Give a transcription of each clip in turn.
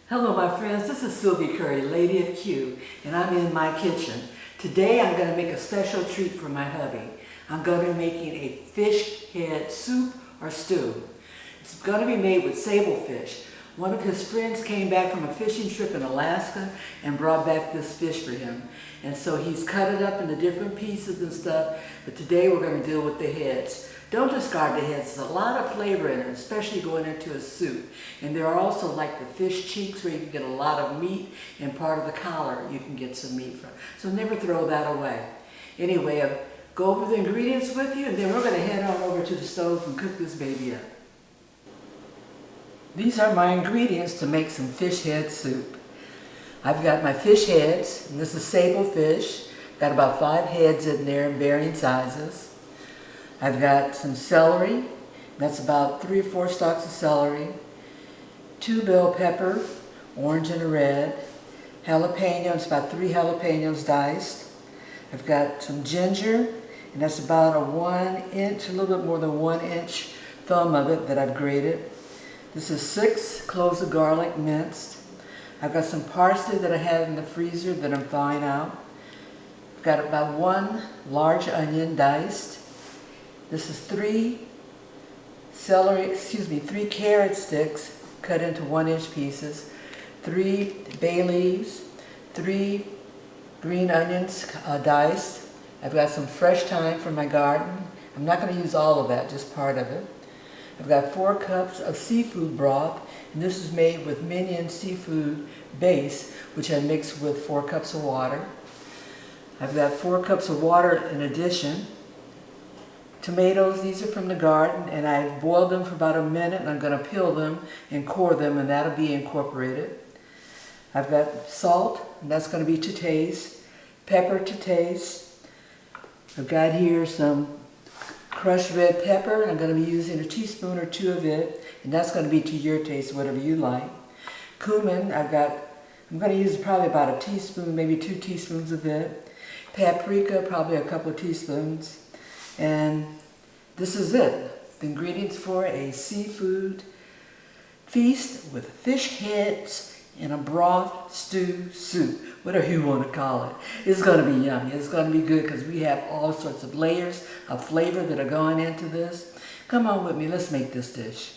Hello my friends, this is Sylvia Curry, Lady of Q, and I'm in my kitchen. Today I'm going to make a special treat for my hubby. I'm going to be making a fish head soup or stew. It's going to be made with sable fish. One of his friends came back from a fishing trip in Alaska and brought back this fish for him. And so he's cut it up into different pieces and stuff, but today we're going to deal with the heads. Don't discard the heads. There's a lot of flavor in it, especially going into a soup. And there are also like the fish cheeks where you can get a lot of meat, and part of the collar you can get some meat from. So never throw that away. Anyway, I'll go over the ingredients with you, and then we're going to head on over to the stove and cook this baby up. These are my ingredients to make some fish head soup. I've got my fish heads, and this is sable fish. Got about 5 heads in there in varying sizes. I've got some celery, that's about 3 or 4 stalks of celery, 2 bell pepper, orange and a red, jalapeno, it's about 3 jalapenos diced. I've got some ginger, and that's about a 1 inch, a little bit more than 1 inch thumb of it that I've grated. This is 6 cloves of garlic minced. I've got some parsley that I have in the freezer that I'm thawing out. I've got about 1 large onion diced. This is 3 carrot sticks cut into 1-inch pieces, 3 bay leaves, 3 green onions diced. I've got some fresh thyme from my garden. I'm not going to use all of that, just part of it. I've got 4 cups of seafood broth, and this is made with Minion seafood base, which I mixed with 4 cups of water. I've got 4 cups of water in addition. Tomatoes, these are from the garden, and I've boiled them for about a minute, and I'm going to peel them and core them, and that'll be incorporated. I've got salt, and that's going to be to taste, pepper to taste. I've got here some crushed red pepper, and I'm going to be using a teaspoon or 2 of it, and that's going to be to your taste, whatever you like. Cumin, I'm going to use probably about a teaspoon, maybe 2 teaspoons of it. Paprika, probably a couple of teaspoons. And this is it. The ingredients for a seafood feast with fish heads in a broth, stew, soup, whatever you want to call it. It's going to be yummy. It's going to be good because we have all sorts of layers of flavor that are going into this. Come on with me. Let's make this dish.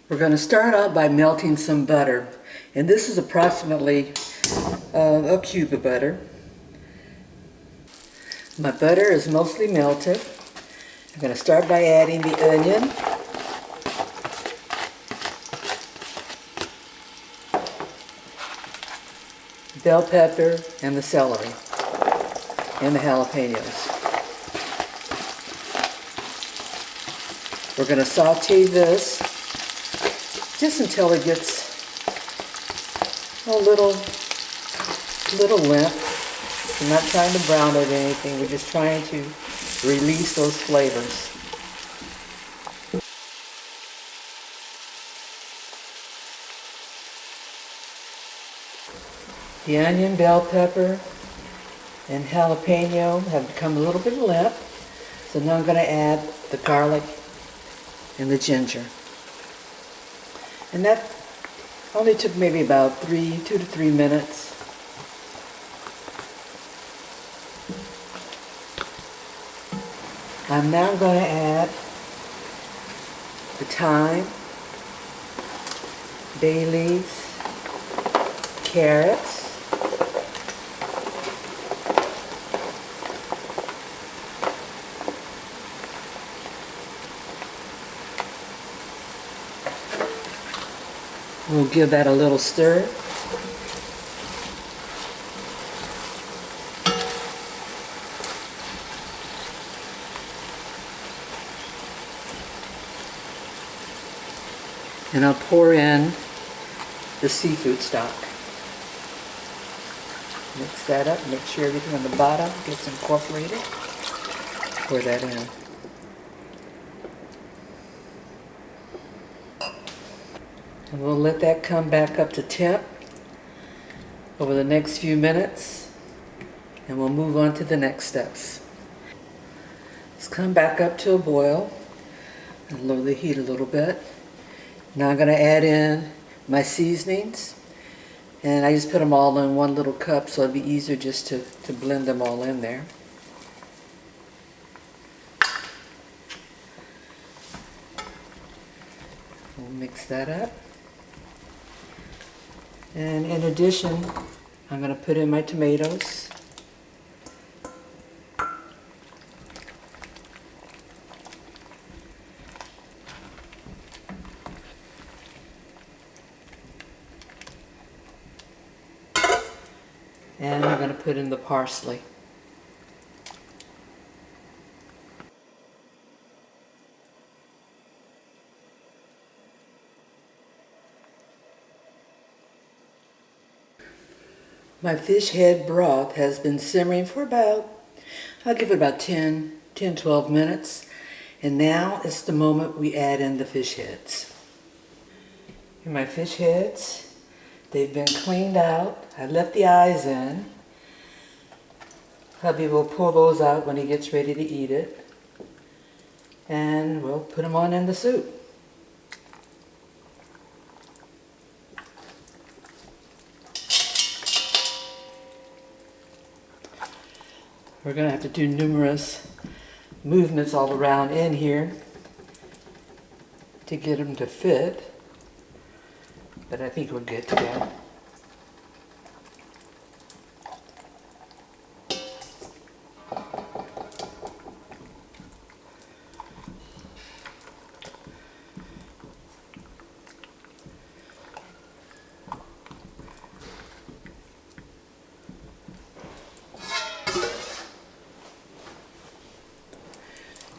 We're going to start out by melting some butter, and this is approximately a cube of butter. My butter is mostly melted. I'm going to start by adding the onion, bell pepper, and the celery, and the jalapenos. We're going to saute this just until it gets a little limp. We're not trying to brown it or anything. We're just trying to release those flavors. The onion, bell pepper, and jalapeno have become a little bit limp. So now I'm going to add the garlic and the ginger. And that only took maybe about 2 to 3 minutes. I'm now going to add the thyme, bay leaves, carrots, we'll give that a little stir. And I'll pour in the seafood stock. Mix that up, make sure everything on the bottom gets incorporated. Pour that in. And we'll let that come back up to temp over the next few minutes. and we'll move on to the next steps. Let's come back up to a boil and lower the heat a little bit. Now I'm going to add in my seasonings, and I just put them all in one little cup so it'll be easier just to blend them all in there. We'll mix that up. And in addition, I'm going to put in my tomatoes. And I'm going to put in the parsley. My fish head broth has been simmering for I'll give it about 12 minutes. And now it's the moment we add in the fish heads. Here are my fish heads. They've been cleaned out. I left the eyes in. Hubby will pull those out when he gets ready to eat it. And we'll put them on in the soup. We're going to have to do numerous movements all around in here to get them to fit, but I think we're good to go.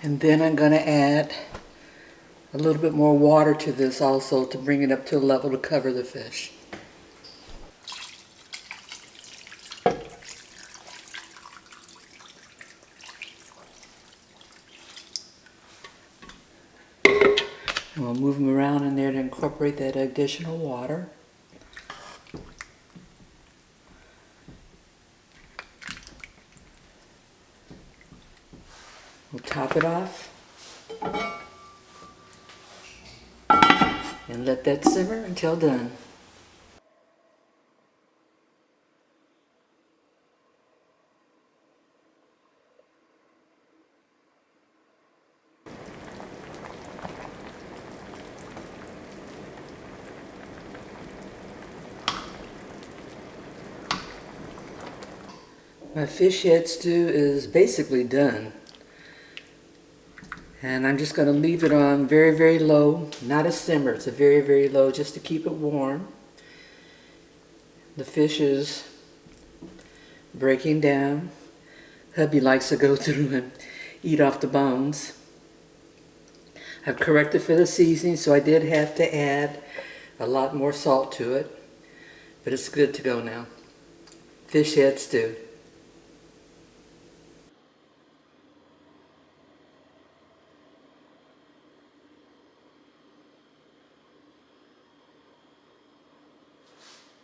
And then I'm going to add a little bit more water to this also to bring it up to a level to cover the fish. And we'll move them around in there to incorporate that additional water. We'll top it off and let that simmer until done. My fish head stew is basically done. And I'm just going to leave it on very, very low, not a simmer, it's a very, very low, just to keep it warm. The fish is breaking down. Hubby likes to go through and eat off the bones. I've corrected for the seasoning, so I did have to add a lot more salt to it, but it's good to go now. Fish head stew.